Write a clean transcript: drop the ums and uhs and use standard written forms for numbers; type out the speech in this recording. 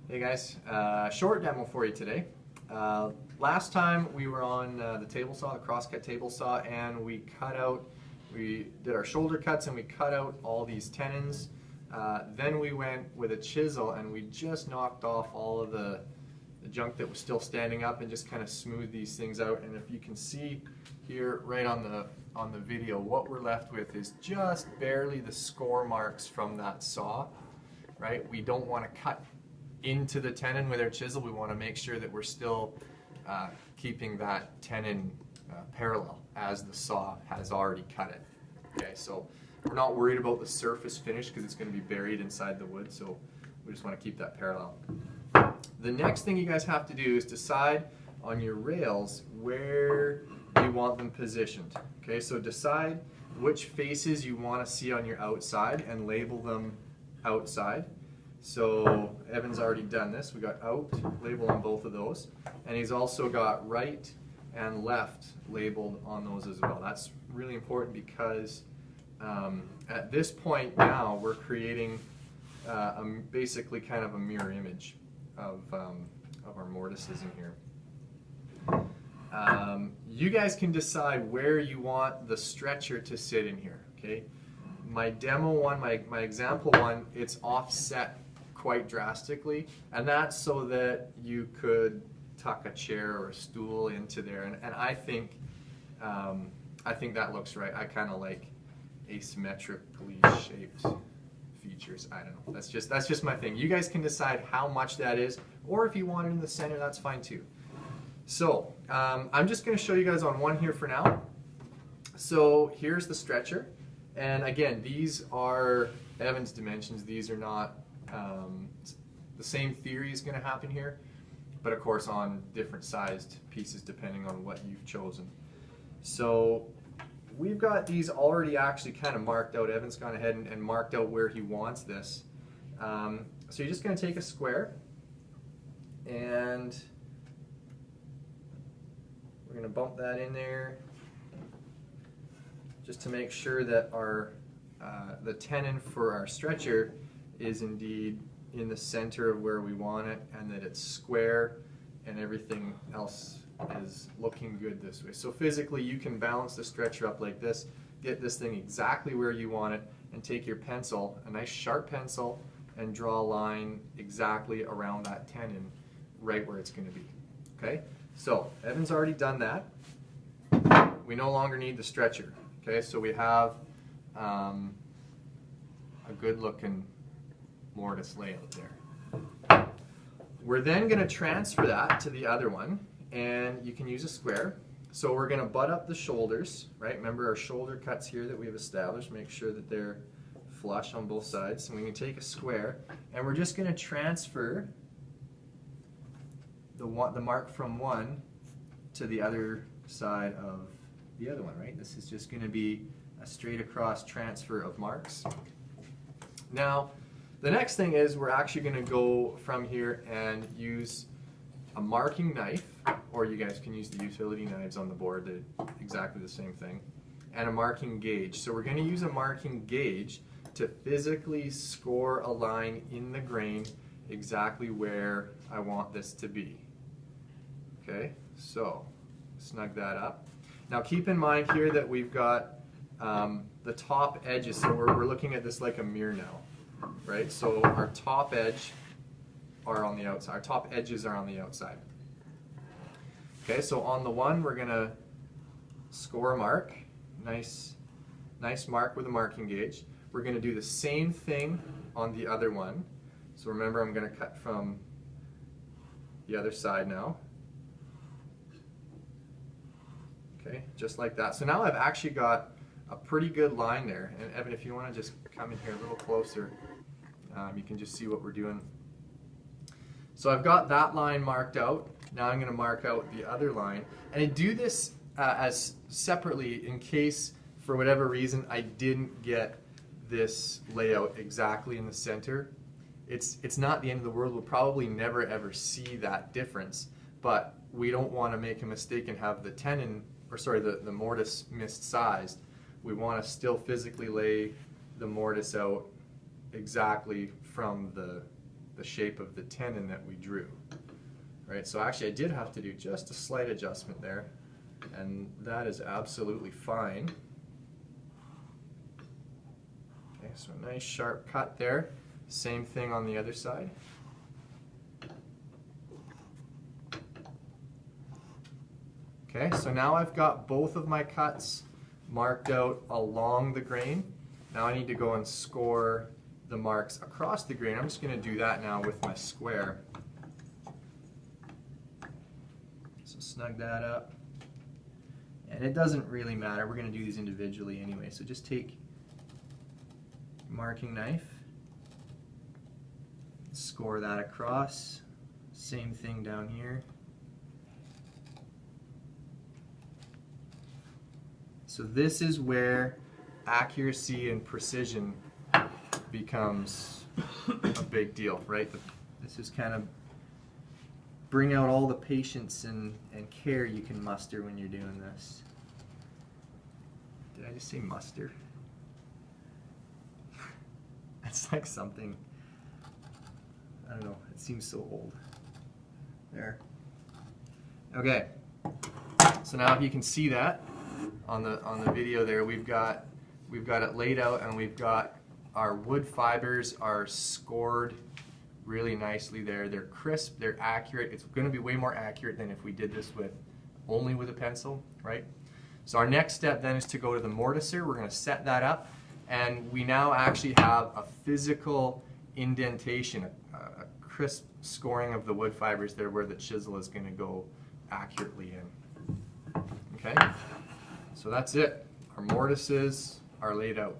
Hey guys, short demo for you today. Last time we were on the table saw, the crosscut table saw, and we did our shoulder cuts and we cut out all these tenons. Then we went with a chisel and we just knocked off all of the junk that was still standing up and just kind of smoothed these things out. And if you can see here right on the video, what we're left with is just barely the score marks from that saw, right? We don't want to cut into the tenon with our chisel. We want to make sure that we're still keeping that tenon parallel as the saw has already cut it. Okay, so we're not worried about the surface finish because it's going to be buried inside the wood, so we just want to keep that parallel. The next thing you guys have to do is decide on your rails where you want them positioned. Okay, so decide which faces you want to see on your outside and label them outside. So Evan's already done this. We got out labeled on both of those, and he's also got right and left labeled on those as well. That's really important because at this point now we're creating basically kind of a mirror image of our mortises in here. You guys can decide where you want the stretcher to sit in here. Okay, my demo one, my example one, it's offset quite drastically, and that's so that you could tuck a chair or a stool into there, and I think that looks right. I kind of like asymmetrically shaped features. I don't know. That's just my thing. You guys can decide how much that is, or if you want it in the center, that's fine too. So I'm just going to show you guys on one here for now. So here's the stretcher, and again, these are Evan's dimensions. These are not the same theory is going to happen here, but of course on different sized pieces depending on what you've chosen. So we've got these already actually kind of marked out. Evan's gone ahead and marked out where he wants this. So you're just going to take a square and we're going to bump that in there just to make sure that our the tenon for our stretcher is indeed in the center of where we want it, and that it's square and everything else is looking good this way. So physically you can balance the stretcher up like this, get this thing exactly where you want it, and take your pencil, a nice sharp pencil, and draw a line exactly around that tenon right where it's going to be. Okay, so Evan's already done that. We no longer need the stretcher. Okay, so we have a good looking mortise layout there. We're then going to transfer that to the other one, and you can use a square. So we're going to butt up the shoulders, right? Remember our shoulder cuts here that we've established, make sure that they're flush on both sides. And we can take a square, and we're just going to transfer the mark from one to the other side of the other one, right? This is just going to be a straight across transfer of marks. Now, the next thing is we're actually going to go from here and use a marking knife, or you guys can use the utility knives on the board. They're exactly the same thing, and a marking gauge. So we're going to use a marking gauge to physically score a line in the grain exactly where I want this to be. Okay, so snug that up. Now keep in mind here that we've got the top edges, so we're looking at this like a mirror now. Right, so our top edge are on the outside. Our top edges are on the outside. Okay, so on the one we're gonna score a mark, nice mark with a marking gauge. We're gonna do the same thing on the other one. So remember, I'm gonna cut from the other side now. Okay, just like that. So now I've actually got a pretty good line there. And Evan, if you want to just come in here a little closer, you can just see what we're doing. So I've got that line marked out. Now I'm going to mark out the other line. And I do this as separately in case, for whatever reason, I didn't get this layout exactly in the center. It's not the end of the world. We'll probably never ever see that difference. But we don't want to make a mistake and have the tenon, or sorry, the mortise missized. We want to still physically lay the mortise out exactly from the the shape of the tenon that we drew. Right, so actually I did have to do just a slight adjustment there, and that is absolutely fine. Okay, so a nice sharp cut there. Same thing on the other side. Okay, so now I've got both of my cuts marked out along the grain. Now I need to go and score the marks across the grain. I'm just going to do that now with my square. So snug that up. And it doesn't really matter. We're going to do these individually anyway. So just take your marking knife, score that across. Same thing down here. So this is where accuracy and precision becomes a big deal, right? This is kind of bring out all the patience and care you can muster when you're doing this. Did I just say muster? That's like something, I don't know, it seems so old. There. Okay, so now if you can see that on the video there, we've got it laid out, and we've got our wood fibers are scored really nicely there. They're crisp, they're accurate. It's going to be way more accurate than if we did this only with a pencil, right? So our next step then is to go to the mortiser. We're going to set that up, and we now actually have a physical indentation, a crisp scoring of the wood fibers there where the chisel is going to go accurately in. Okay? So that's it. Our mortises are laid out.